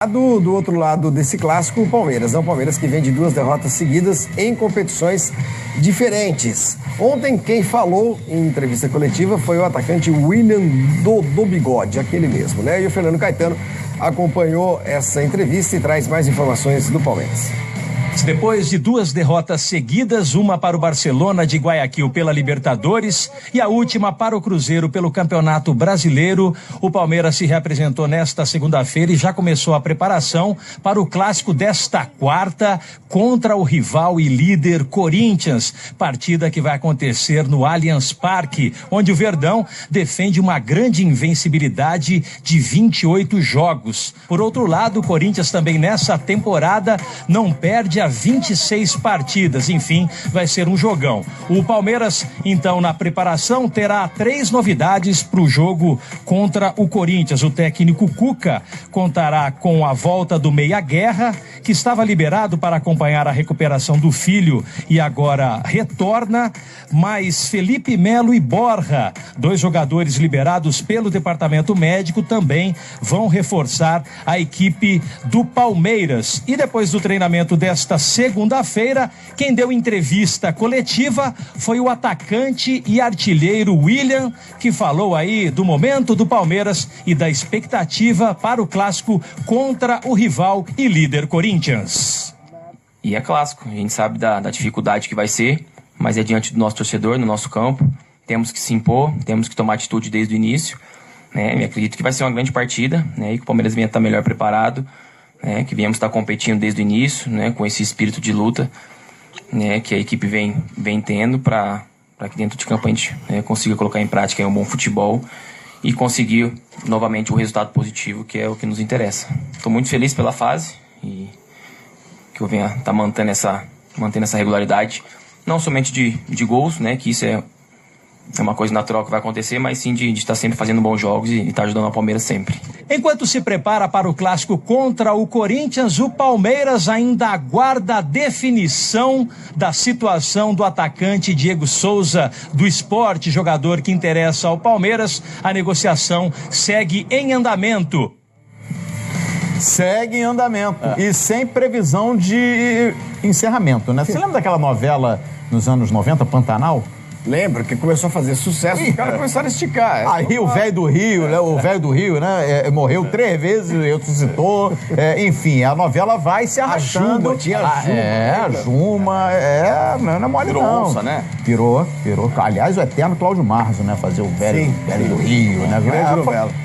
Do outro lado desse clássico, o Palmeiras. É um Palmeiras que vem de 2 derrotas seguidas em competições diferentes. Ontem, quem falou em entrevista coletiva foi o atacante William do Bigode, aquele mesmo, né? E o Fernando Caetano acompanhou essa entrevista e traz mais informações do Palmeiras. Depois de 2 derrotas seguidas, uma para o Barcelona de Guayaquil pela Libertadores e a última para o Cruzeiro pelo Campeonato Brasileiro, o Palmeiras se reapresentou nesta segunda-feira e já começou a preparação para o clássico desta quarta contra o rival e líder Corinthians, partida que vai acontecer no Allianz Parque, onde o Verdão defende uma grande invencibilidade de 28 jogos. Por outro lado, o Corinthians também nessa temporada não perde a 26 partidas, enfim, vai ser um jogão. O Palmeiras, então, na preparação, terá 3 novidades para o jogo contra o Corinthians. O técnico Cuca contará com a volta do Meia Guerra, que estava liberado para acompanhar a recuperação do filho e agora retorna, mas Felipe Melo e Borja, 2 jogadores liberados pelo departamento médico, também vão reforçar a equipe do Palmeiras. E depois do treinamento desta segunda-feira, quem deu entrevista coletiva foi o atacante e artilheiro William, que falou aí do momento do Palmeiras e da expectativa para o clássico contra o rival e líder Corinthians. E é clássico, a gente sabe da dificuldade que vai ser, mas é diante do nosso torcedor, no nosso campo, temos que se impor, temos que tomar atitude desde o início, né? Eu acredito que vai ser uma grande partida, né? E que o Palmeiras venha estar melhor preparado, que viemos estar competindo desde o início, né, com esse espírito de luta, né, que a equipe vem tendo para que dentro de campo a gente consiga colocar em prática um bom futebol e conseguir novamente o resultado positivo, que é o que nos interessa. Estou muito feliz pela fase e que eu venha estar mantendo essa regularidade, não somente de gols, né, que isso é uma coisa natural que vai acontecer, mas sim de estar sempre fazendo bons jogos e estar ajudando a Palmeiras sempre. Enquanto se prepara para o clássico contra o Corinthians, o Palmeiras ainda aguarda a definição da situação do atacante Diego Souza do Sport, jogador que interessa ao Palmeiras. A negociação segue em andamento. Segue em andamento e sem previsão de encerramento, né? Você lembra daquela novela nos anos 90, Pantanal? Lembra que começou a fazer sucesso, os caras começaram a esticar. Aí o velho do Rio, né? O velho do Rio, né? Morreu 3 vezes, ressuscitou. Enfim, a novela vai se arrastando. A Juma, a Juma. Não é mole virou não. onça, né? Virou. Aliás, o eterno Cláudio Marzo, né? Fazer o velho do Rio, né?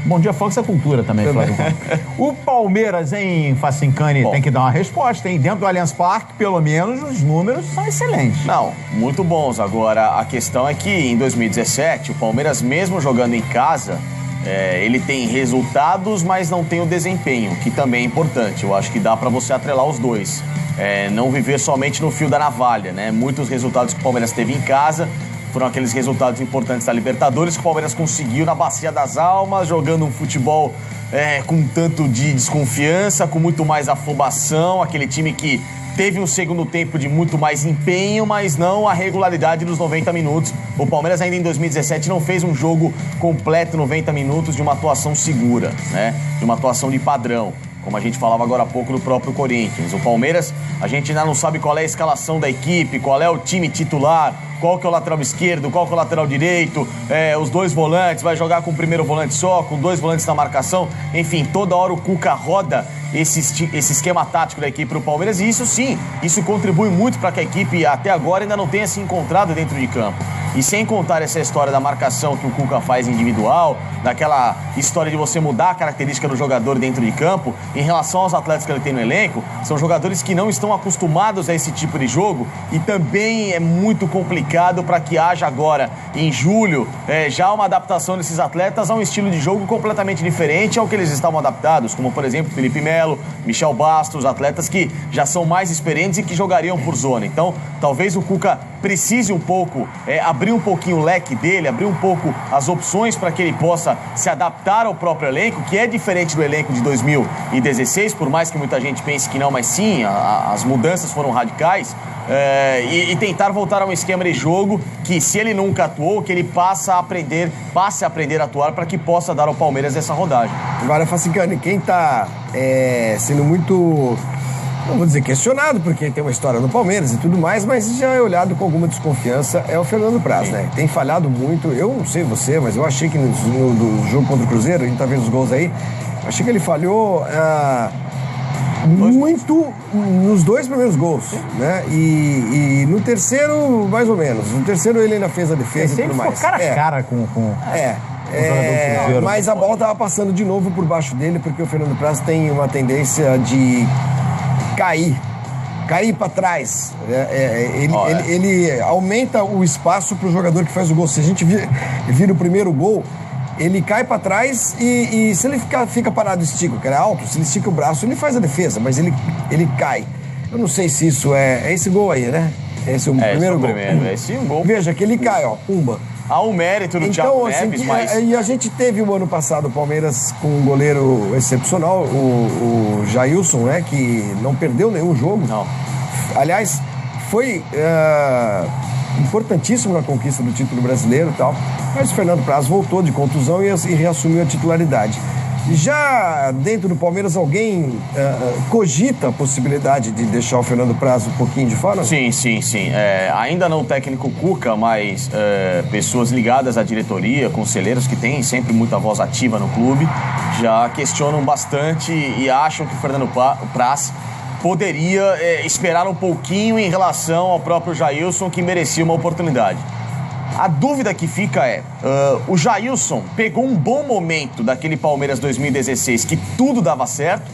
Bom Dia Fox é cultura também, Cláudio Marzo. O Palmeiras, em Facincani, tem que dar uma resposta, hein? Dentro do Allianz Parque, pelo menos, os números são excelentes. Não, muito bons. Agora, a questão é que em 2017, o Palmeiras, mesmo jogando em casa, ele tem resultados, mas não tem o desempenho, que também é importante. Eu acho que dá pra você atrelar os dois. Não viver somente no fio da navalha, né? Muitos resultados que o Palmeiras teve em casa foram aqueles resultados importantes da Libertadores que o Palmeiras conseguiu na Bacia das Almas, jogando um futebol com tanto de desconfiança, com muito mais afobação, aquele time que teve um segundo tempo de muito mais empenho, mas não a regularidade dos 90 minutos. O Palmeiras ainda em 2017 não fez um jogo completo, 90 minutos, de uma atuação segura, né? De uma atuação de padrão, como a gente falava agora há pouco do próprio Corinthians. O Palmeiras, a gente ainda não sabe qual é a escalação da equipe, qual é o time titular, qual que é o lateral esquerdo, qual que é o lateral direito, os 2 volantes, vai jogar com o primeiro volante só, com 2 volantes na marcação. Enfim, toda hora o Cuca roda esse esquema tático da equipe para o Palmeiras, e isso sim, isso contribui muito para que a equipe até agora ainda não tenha se encontrado dentro de campo. E sem contar essa história da marcação que o Cuca faz individual, daquela história de você mudar a característica do jogador dentro de campo, em relação aos atletas que ele tem no elenco, são jogadores que não estão acostumados a esse tipo de jogo, e também é muito complicado para que haja agora, em julho, já uma adaptação desses atletas a um estilo de jogo completamente diferente ao que eles estavam adaptados, como por exemplo Felipe Melo, Michel Bastos, atletas que já são mais experientes e que jogariam por zona. Então, talvez o Cuca precise um pouco abrir abrir um pouquinho o leque dele, abrir um pouco as opções para que ele possa se adaptar ao próprio elenco, que é diferente do elenco de 2016, por mais que muita gente pense que não, mas sim, as mudanças foram radicais. E tentar voltar a um esquema de jogo que, se ele nunca atuou, que ele passe a aprender a atuar para que possa dar ao Palmeiras essa rodagem. Agora, Facicani, quem está sendo muito, não vou dizer questionado, porque tem uma história no Palmeiras e tudo mais, mas já é olhado com alguma desconfiança, é o Fernando Praz, né? Tem falhado muito, eu não sei você, mas eu achei que no jogo contra o Cruzeiro, a gente tá vendo os gols aí, achei que ele falhou muito nos 2 primeiros gols, né? E no terceiro, mais ou menos. No terceiro ele ainda fez a defesa e tudo mais. Cara a cara com mas a bola tava passando de novo por baixo dele, porque o Fernando Praz tem uma tendência de cair para trás. Ele aumenta o espaço pro jogador que faz o gol. Se a gente vira o primeiro gol, ele cai para trás e se ele fica parado, estica, que é alto, se ele estica o braço, ele faz a defesa, mas ele cai. Eu não sei se isso é esse gol aí, né? Esse é o primeiro gol. Esse é o gol. Veja que ele cai, ó, pumba. Há um mérito do Thiago Neves, mas... E a gente teve o ano passado o Palmeiras com um goleiro excepcional, o Jailson, né? Que não perdeu nenhum jogo. Não. Aliás, foi importantíssimo na conquista do título brasileiro e tal. Mas o Fernando Praz voltou de contusão e reassumiu a titularidade. Já dentro do Palmeiras, alguém cogita a possibilidade de deixar o Fernando Praz um pouquinho de fora? Sim. Ainda não o técnico Cuca, mas pessoas ligadas à diretoria, conselheiros que têm sempre muita voz ativa no clube, já questionam bastante e acham que o Fernando Praz poderia esperar um pouquinho em relação ao próprio Jailson, que merecia uma oportunidade. A dúvida que fica o Jailson pegou um bom momento daquele Palmeiras 2016 que tudo dava certo,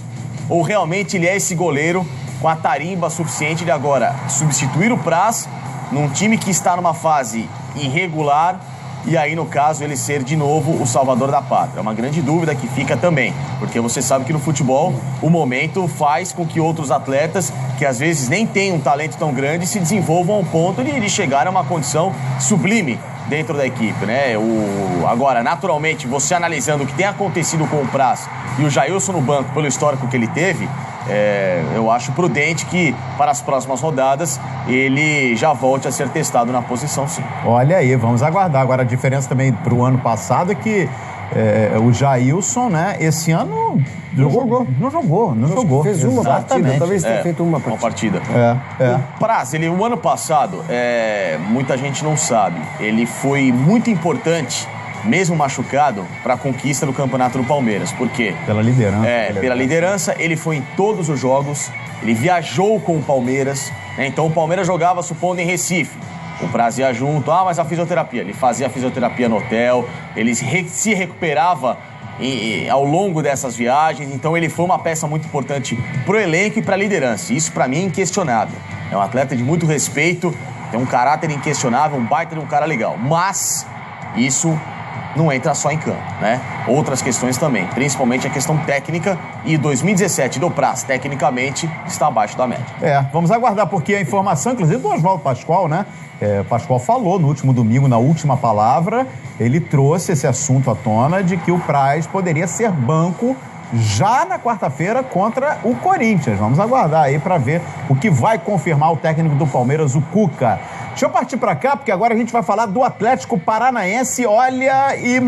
ou realmente ele é esse goleiro com a tarimba suficiente de agora substituir o Praz num time que está numa fase irregular e aí, no caso, ele ser de novo o salvador da pátria? É uma grande dúvida que fica também, porque você sabe que no futebol o momento faz com que outros atletas, que às vezes nem têm um talento tão grande, se desenvolvam ao ponto de chegar a uma condição sublime dentro da equipe, né? Agora, naturalmente, você analisando o que tem acontecido com o Praz e o Jailson no banco, pelo histórico que ele teve, eu acho prudente que, para as próximas rodadas, ele já volte a ser testado na posição, sim. Olha aí, vamos aguardar. Agora, a diferença também para o ano passado é que o Jailson, né, esse ano não jogou. Fez uma partida, talvez tenha feito uma partida. O Praz, o ano passado, muita gente não sabe, ele foi muito importante, mesmo machucado, para a conquista do campeonato do Palmeiras. Por quê? Pela liderança. Pela liderança, ele foi em todos os jogos, ele viajou com o Palmeiras, né? Então o Palmeiras jogava, supondo, em Recife. O Praz ia junto, mas a fisioterapia. Ele fazia a fisioterapia no hotel, ele se recuperava ao longo dessas viagens. Então ele foi uma peça muito importante pro elenco e pra liderança. Isso, pra mim, é inquestionável. É um atleta de muito respeito, tem um caráter inquestionável, um baita de um cara legal. Mas isso não entra só em campo, né? Outras questões também, principalmente a questão técnica, e 2017 do Praz, tecnicamente, está abaixo da média. Vamos aguardar, porque a informação, inclusive do Oswaldo Pascoal, né? Pascoal falou no último domingo, na última palavra, ele trouxe esse assunto à tona de que o Praz poderia ser banco já na quarta-feira contra o Corinthians. Vamos aguardar aí para ver o que vai confirmar o técnico do Palmeiras, o Cuca. Deixa eu partir para cá, porque agora a gente vai falar do Atlético Paranaense. Olha, e